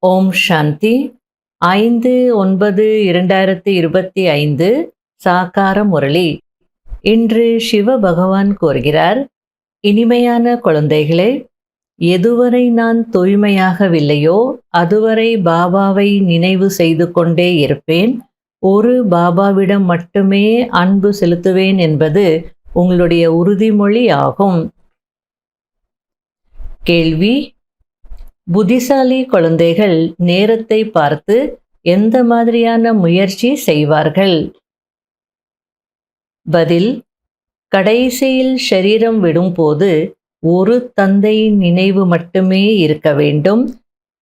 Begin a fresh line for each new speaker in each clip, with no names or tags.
ஓம் சாந்தி 5-9-2025 சாக்கார முரளி. இன்று சிவ பகவான் கூறுகிறார், இனிமையான குழந்தைகளே, எதுவரை நான் தூய்மையாகவில்லையோ அதுவரை பாபாவை நினைவு செய்து கொண்டே இருப்பேன். ஒரு பாபாவிடம் மட்டுமே அன்பு செலுத்துவேன் என்பது உங்களுடைய உறுதிமொழி ஆகும். கேள்வி: புத்திசாலி குழந்தைகள் நேரத்தை பார்த்து எந்த மாதிரியான முயற்சி செய்வார்கள்? பதில்: கடைசியில் ஷரீரம் விடும்போது ஒரு தந்தையின் நினைவு மட்டுமே இருக்க வேண்டும்.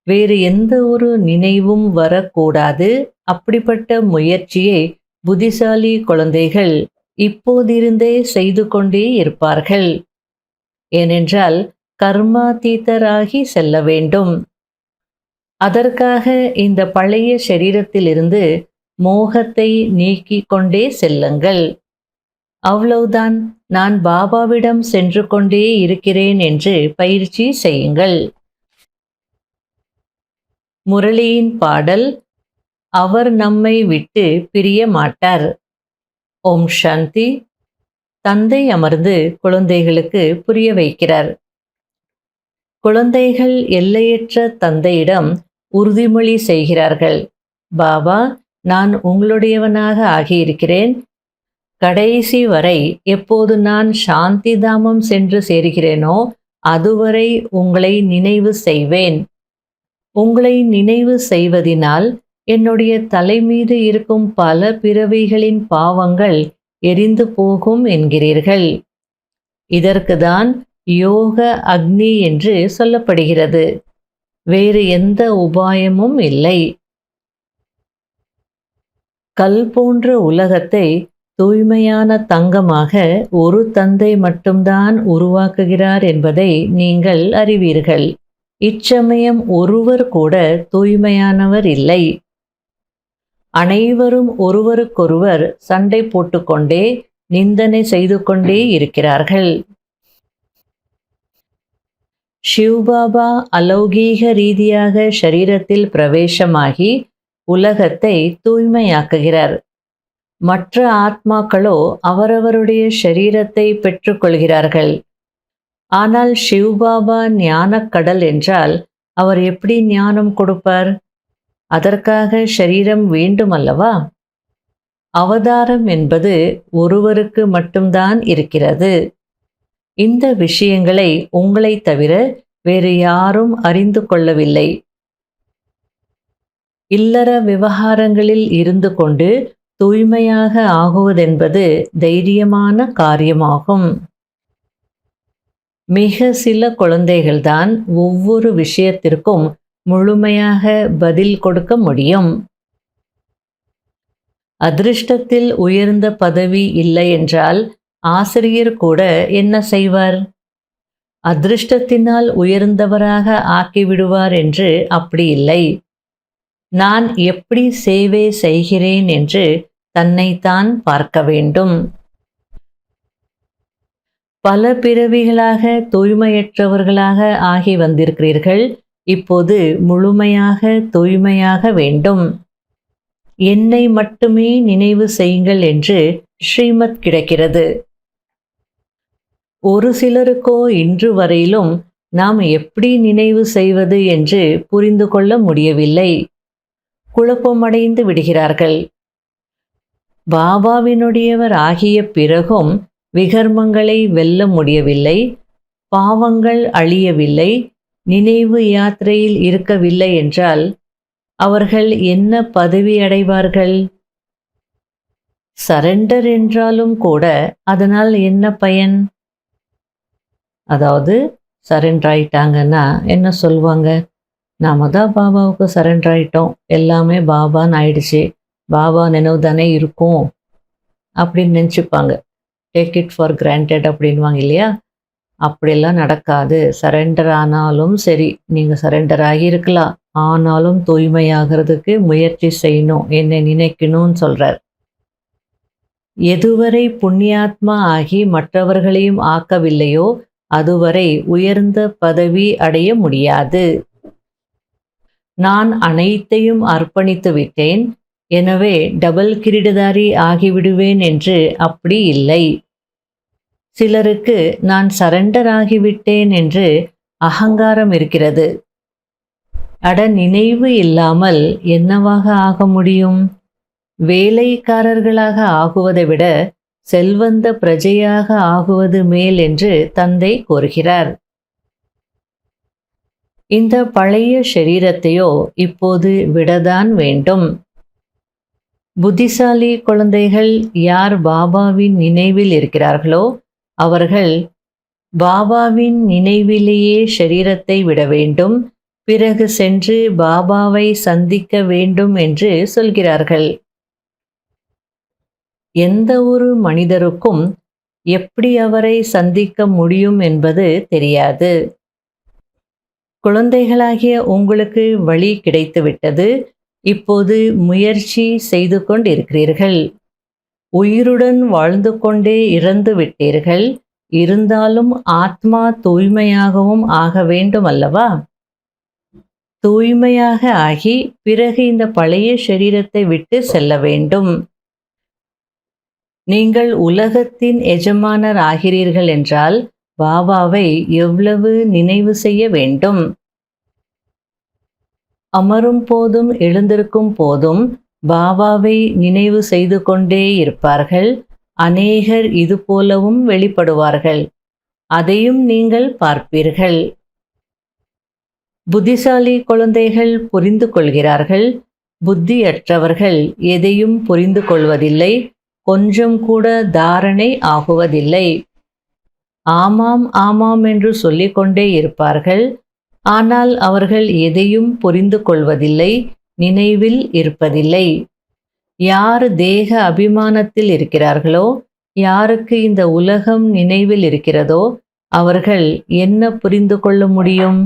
வேறு எந்த ஒரு நினைவும் வரக்கூடாது. அப்படிப்பட்ட முயற்சியை புத்திசாலி குழந்தைகள் இப்போதிருந்தே செய்து கொண்டே இருப்பார்கள். ஏனென்றால் கர்மாதீதராகி செல்ல வேண்டும். அதற்காக இந்த பழைய சரீரத்திலிருந்து மோகத்தை நீக்கிக் கொண்டே செல்லுங்கள். அவ்வளவுதான். நான் பாபாவிடம் சென்று கொண்டே இருக்கிறேன் என்று பயிற்சி செய்யுங்கள். முரளியின் பாடல்: அவர் நம்மை விட்டு பிரிய மாட்டார். ஓம் சாந்தி. தந்தை அமர்ந்து குழந்தைகளுக்கு புரிய வைக்கிறார். குழந்தைகள் எல்லையற்ற தந்தையிடம் உறுதிமொழி செய்கிறார்கள், பாபா, நான் உங்களுடையவனாக ஆகியிருக்கிறேன். கடைசி வரை எப்போது நான் சாந்தி தாமம் சென்று சேருகிறேனோ அதுவரை உங்களை நினைவு செய்வேன். உங்களை நினைவு செய்வதினால் என்னுடைய தலைமீது இருக்கும் பல பிறவிகளின் பாவங்கள் எரிந்து போகும் என்கிறீர்கள். இதற்குதான் யோக அக்னி என்று சொல்லப்படுகிறது. வேறு எந்த உபாயமும் இல்லை. கல் போன்ற உலகத்தை தூய்மையான தங்கமாக ஒரு தந்தை மட்டும்தான் உருவாக்குகிறார் என்பதை நீங்கள் அறிவீர்கள். இச்சமயம் ஒருவர் கூட தூய்மையானவர் இல்லை. அனைவரும் ஒருவருக்கொருவர் சண்டை போட்டுக்கொண்டே நிந்தனை செய்து கொண்டே இருக்கிறார்கள். சிவ்பாபா அலௌகீக ரீதியாக ஷரீரத்தில் பிரவேசமாகி உலகத்தை தூய்மையாக்குகிறார். மற்ற ஆத்மாக்களோ அவரவருடைய ஷரீரத்தை பெற்றுக்கொள்கிறார்கள். ஆனால் சிவ்பாபா ஞானக்கடல் என்றால் அவர் எப்படி ஞானம் கொடுப்பார்? அதற்காக ஷரீரம் வேண்டுமல்லவா? அவதாரம் என்பது ஒருவருக்கு மட்டும்தான் இருக்கிறது. இந்த விஷயங்களை உங்களை தவிர வேறு யாரும் அறிந்து கொள்ளவில்லை. இல்லற விவகாரங்களில் இருந்து கொண்டு தூய்மையாக ஆகுவதென்பது தைரியமான காரியமாகும். மிக சில குழந்தைகள்தான் ஒவ்வொரு விஷயத்திற்கும் முழுமையாக பதில் கொடுக்க முடியும். அதிர்ஷ்டத்தில் உயர்ந்த பதவி இல்லை என்றால் ஆசிரியர் கூட என்ன செய்வார்? அதிர்ஷ்டத்தினால் உயர்ந்தவராக ஆக்கிவிடுவார் என்று அப்படி இல்லை. நான் எப்படி சேவை செய்கிறேன் என்று தன்னைத்தான் பார்க்க வேண்டும். பல பிறவிகளாக தூய்மையற்றவர்களாக ஆகி வந்திருக்கிறீர்கள். இப்போது முழுமையாக தூய்மையாக வேண்டும். என்னை மட்டுமே நினைவு செய்யுங்கள் என்று ஸ்ரீமத் கிடைக்கிறது. ஒரு சிலருக்கோ இன்று வரையிலும் நாம் எப்படி நினைவு செய்வது என்று புரிந்து கொள்ள முடியவில்லை. குழப்பமடைந்து விடுகிறார்கள். பாபாவினுடையவர் ஆகிய பிறகும் விகர்மங்களை வெல்ல முடியவில்லை. பாவங்கள் அழியவில்லை. நினைவு யாத்திரையில் இருக்கவில்லை என்றால் அவர்கள் என்ன பதவி அடைவார்கள்? சரண்டர் என்றாலும் கூட அதனால் என்ன பயன்? அதாவது சரண்டர் ஆயிட்டாங்கன்னா என்ன சொல்லுவாங்க? நாம தான் பாபாவுக்கு சரண்டர் ஆயிட்டோம், எல்லாமே பாபான்னு ஆயிடுச்சு, பாபா நினைவு தானே இருக்கும் அப்படின்னு நினச்சிப்பாங்க. டேக் இட் ஃபார் கிராண்டட் அப்படின்வாங்க இல்லையா? அப்படியெல்லாம் நடக்காது. சரண்டர் ஆனாலும் சரி, நீங்கள் சரண்டர் ஆகியிருக்கலாம், ஆனாலும் தூய்மையாகிறதுக்கு முயற்சி செய்யணும், என்னை நினைக்கணும்னு சொல்கிறார். எதுவரை புண்ணியாத்மா ஆகி மற்றவர்களையும் ஆக்கவில்லையோ அதுவரை உயர்ந்த பதவி அடைய முடியாது. நான் அனைத்தையும் அர்ப்பணித்து விட்டேன், எனவே டபுள் கிரீடதாரி ஆகிவிடுவேன் என்று அப்படி இல்லை. சிலருக்கு நான் சரண்டர் ஆகிவிட்டேன் என்று அகங்காரம் இருக்கிறது. அட, நினைவு இல்லாமல் என்னவாக ஆக முடியும்? வேலைக்காரர்களாக ஆகுவதை விட செல்வந்த பிரஜையாக ஆகுவது மேல் என்று தந்தை கூறுகிறார். இந்த பழைய ஷரீரத்தையோ இப்போது விடதான் வேண்டும். புத்திசாலி குழந்தைகள் யார் பாபாவின் நினைவில் இருக்கிறார்களோ அவர்கள் பாபாவின் நினைவிலேயே ஷரீரத்தை விட வேண்டும், பிறகு சென்று பாபாவை சந்திக்க வேண்டும் என்று சொல்கிறார்கள். எந்த ஒரு மனிதருக்கும் எப்படி அவரை சந்திக்க முடியும் என்பது தெரியாது. குழந்தைகளாகிய உங்களுக்கு வழி கிடைத்துவிட்டது. இப்போது முயற்சி செய்து கொண்டிருக்கிறீர்கள். உயிருடன் வாழ்ந்து கொண்டே இறந்து விட்டீர்கள். இருந்தாலும் ஆத்மா தூய்மையாகவும் ஆக வேண்டும் அல்லவா? தூய்மையாக ஆகி பிறகு இந்த பழைய சரீரத்தை விட்டு செல்ல வேண்டும். நீங்கள் உலகத்தின் எஜமானர் ஆகிறீர்கள் என்றால் பாபாவை எவ்வளவு நினைவு செய்ய வேண்டும். அமரும் போதும் எழுந்திருக்கும் போதும் பாபாவை நினைவு செய்து கொண்டே இருப்பார்கள். அநேகர் இது போலவும் வெளிப்படுவார்கள். அதையும் நீங்கள் பார்ப்பீர்கள். புத்திசாலி குழந்தைகள் புரிந்து கொள்கிறார்கள். புத்தியற்றவர்கள் எதையும் புரிந்து கொள்வதில்லை, கொஞ்சம் கூட தாரணை ஆகுவதில்லை. ஆமாம் ஆமாம் என்று சொல்லிக்கொண்டே இருப்பார்கள். ஆனால் அவர்கள் எதையும் புரிந்து கொள்வதில்லை, நினைவில் இருப்பதில்லை. யார் தேக அபிமானத்தில் இருக்கிறார்களோ, யாருக்கு இந்த உலகம் நினைவில் இருக்கிறதோ அவர்கள் என்ன புரிந்து கொள்ள முடியும்?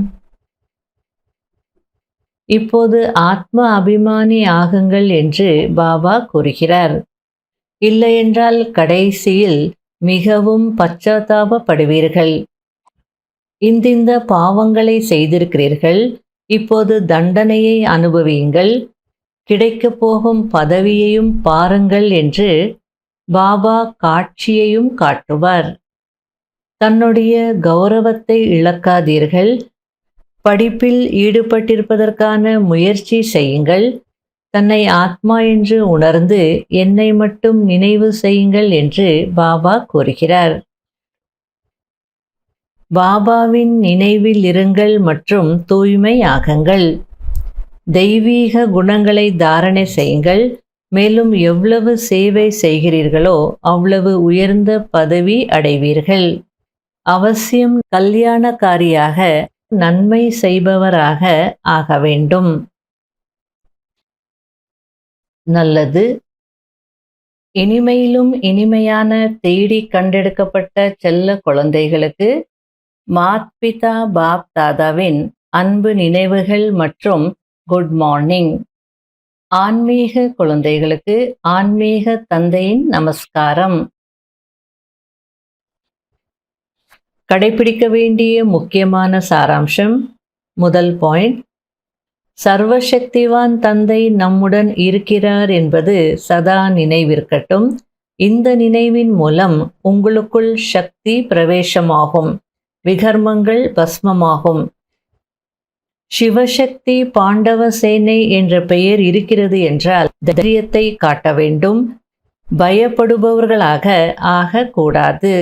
இப்போது ஆத்ம அபிமானி ஆகுங்கள் என்று பாபா கூறுகிறார். இல்லையென்றால் கடைசியில் மிகவும் பச்சாத்தாபப்படுவீர்கள். இந்த பாவங்களை செய்திருக்கிறீர்கள், இப்போது தண்டனையை அனுபவியுங்கள், கிடைக்கப் போகும் பதவியையும் பாருங்கள் என்று பாபா காட்சியையும் காட்டுவார். தன்னுடைய கௌரவத்தை இழக்காதீர்கள். படிப்பில் ஈடுபட்டிருப்பதற்கான முயற்சி செய்யுங்கள். தன்னை ஆத்மா என்று உணர்ந்து என்னை மட்டும் நினைவு செய்யுங்கள் என்று பாபா கூறுகிறார். பாபாவின் நினைவில் இருங்கள் மற்றும் தூய்மை ஆகுங்கள். தெய்வீக குணங்களை தாரணை செய்யுங்கள். மேலும் எவ்வளவு சேவை செய்கிறீர்களோ அவ்வளவு உயர்ந்த பதவி அடைவீர்கள். அவசியம் கல்யாணக்காரியாக, நன்மை செய்பவராக ஆக வேண்டும். நல்லது. இனிமையிலும் இனிமையான தேடி கண்டெடுக்கப்பட்ட செல்ல குழந்தைகளுக்கு மாத்பிதா பாப் தாதாவின் அன்பு நினைவுகள் மற்றும் குட் மார்னிங். ஆன்மீக குழந்தைகளுக்கு ஆன்மீக தந்தையின் நமஸ்காரம். கடைபிடிக்க வேண்டிய முக்கியமான சாராம்சம். முதல் பாயிண்ட், சர்வசக்திவான் தந்தை நம்முடன் இருக்கிறார் என்பது சதா நினைவிருக்கட்டும். இந்த நினைவின் மூலம் உங்களுக்குள் சக்தி பிரவேசமாகும், விகர்மங்கள் பஸ்மமாகும். சிவசக்தி பாண்டவ சேனை என்ற பெயர் இருக்கிறது என்றால் தைரியத்தை காட்ட வேண்டும், பயப்படுபவர்களாக ஆகக்கூடாது.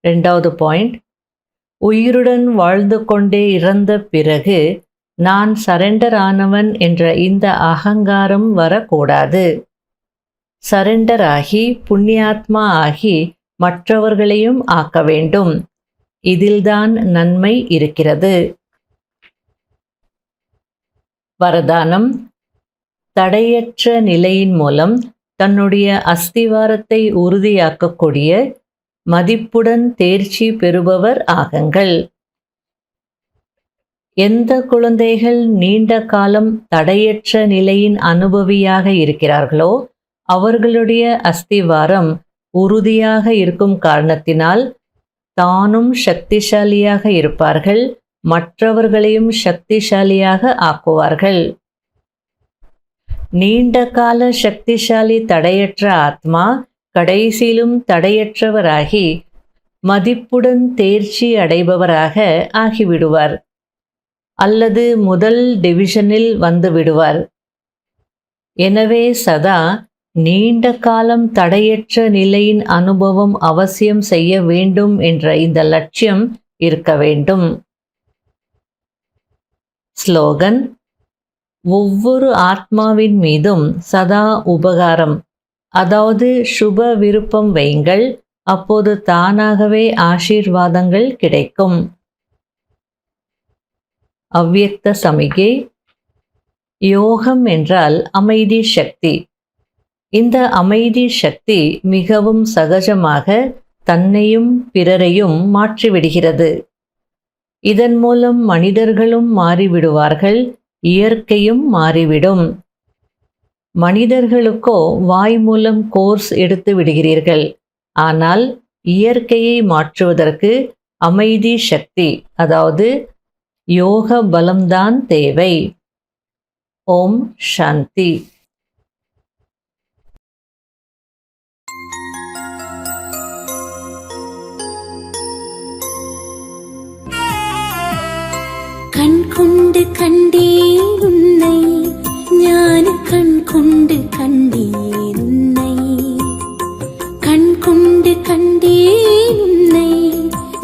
இரண்டாவது பாயிண்ட், உயிருடன் வாழ்ந்து கொண்டே இறந்த பிறகு நான் சரண்டர் ஆனவன் என்ற இந்த அகங்காரம் வரக்கூடாது. சரண்டர் ஆகி புண்ணியாத்மா ஆகி மற்றவர்களையும் ஆக்க வேண்டும். இதில்தான் நன்மை இருக்கிறது. வரதானம். தடையற்ற நிலையின் மூலம் தன்னுடைய அஸ்திவாரத்தை உறுதியாக்கக்கூடிய மதிப்புடன் தேர்ச்சி பெறுபவர் ஆகுங்கள். எந்த குழந்தைகள் நீண்ட காலம் தடையற்ற நிலையின் அனுபவியாக இருக்கிறார்களோ அவர்களுடைய அஸ்திவாரம் உறுதியாக இருக்கும் காரணத்தினால் தானும் சக்திசாலியாக இருப்பார்கள், மற்றவர்களையும் சக்திசாலியாக ஆக்குவார்கள். நீண்ட கால சக்திசாலி தடையற்ற ஆத்மா கடைசியிலும் தடையற்றவராகி மதிப்புடன் தேர்ச்சி அடைபவராக ஆகிவிடுவார், அல்லது முதல் டிவிஷனில் வந்து விடுவார். எனவே சதா நீண்ட காலம் தடையற்ற நிலையின் அனுபவம் அவசியம் செய்ய வேண்டும் என்ற இந்த லட்சியம் இருக்க வேண்டும். ஸ்லோகன்: ஒவ்வொரு ஆத்மாவின் மீதும் சதா உபகாரம், அதாவது சுப விருப்பம் வையுங்கள். அப்போது தானாகவே ஆசீர்வாதங்கள் கிடைக்கும். அவ்யக்த சமிகை. யோகம் என்றால் அமைதி சக்தி. இந்த அமைதி சக்தி மிகவும் சகஜமாக தன்னையும் பிறரையும் மாற்றிவிடுகிறது. இதன் மூலம் மனிதர்களும் மாறிவிடுவார்கள், இயற்கையும் மாறிவிடும். மனிதர்களுக்கோ வாய் மூலம் கோர்ஸ் எடுத்து விடுகிறீர்கள், ஆனால் இயற்கையை மாற்றுவதற்கு அமைதி சக்தி, அதாவது யோக பலம்தான் தேவை. ஓம் சாந்தி.
கண் கொண்டு கண்டேன் உன்னை, ஞான கண் கொண்டு கண்டேன் உன்னை. கண் கொண்டு கண்டேன் உன்னை,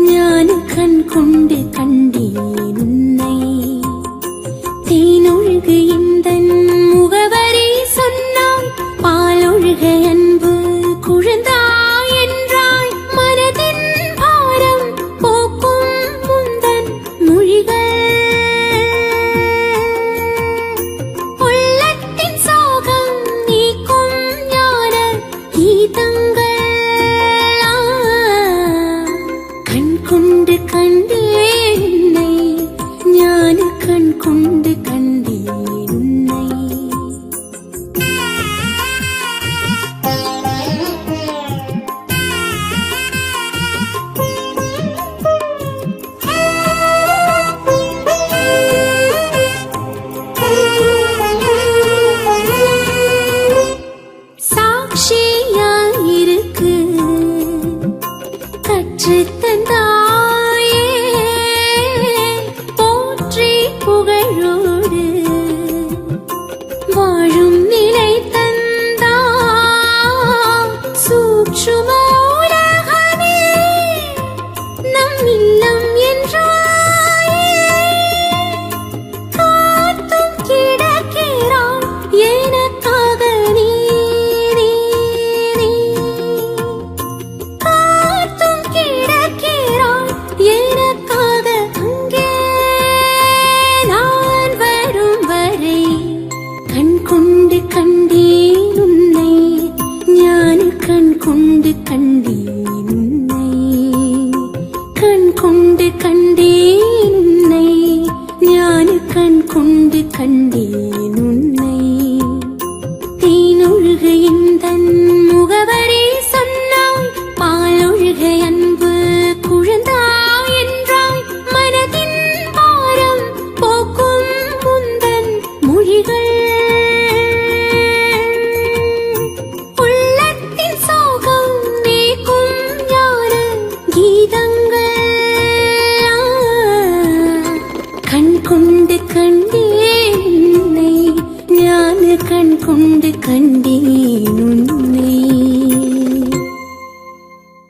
ஞான கண் கொண்டு கண்டேன் உன்னை. தேனொழுகு இந்தன் முகவரி சொன்னாய், பாலொழுக அன்பு குழந்தாய் என்றாய். மனதின் பாரம் போக்கும் முந்தன் மொழிகள், உள்ளத்தின் சோகம் நீக்கும் ஞான கீதங்கள். கண் கொண்டு கண்டேன் உன்னை, ஞான கண் கொண்டு கண்டேன் உன்னை. சாட்சியாயிருக்கு கற்றுத் தந்தாயே, போற்றி புகழோடு வாழும் நிலை தந்தாய். சூட்சும உலகமே நம் இல்லம் என்றாயே, காத்தும் கிடக்கிறாய் எனக்காக நீ. காத்தும் கிடக்கிறாய் எனக்காக அங்கே நான் வரும் வரை. கண் கொண்டு கண்டேன் உன்னை, ஞான கண் கொண்டு கண்டேன் உன்னை. கண் கொண்டு கண்டேன் உன்னை, ஞான கண் கொண்டு கண்டேன் உன்னை. தேனொழுக இந்தன் முகவரி சொன்னாய், பாலொழுக அன்பு குழந்தாய் என்றாய். மனதின் பாரம் போக்கும் முந்தன் மொழிகள், உள்ளத்தின் சோகம் நீக்கும் ஞான கீதங்கள். கண் கொண்டு கண்டேன் உன்னை, ஞான கண் கொண்டு கண்டேன்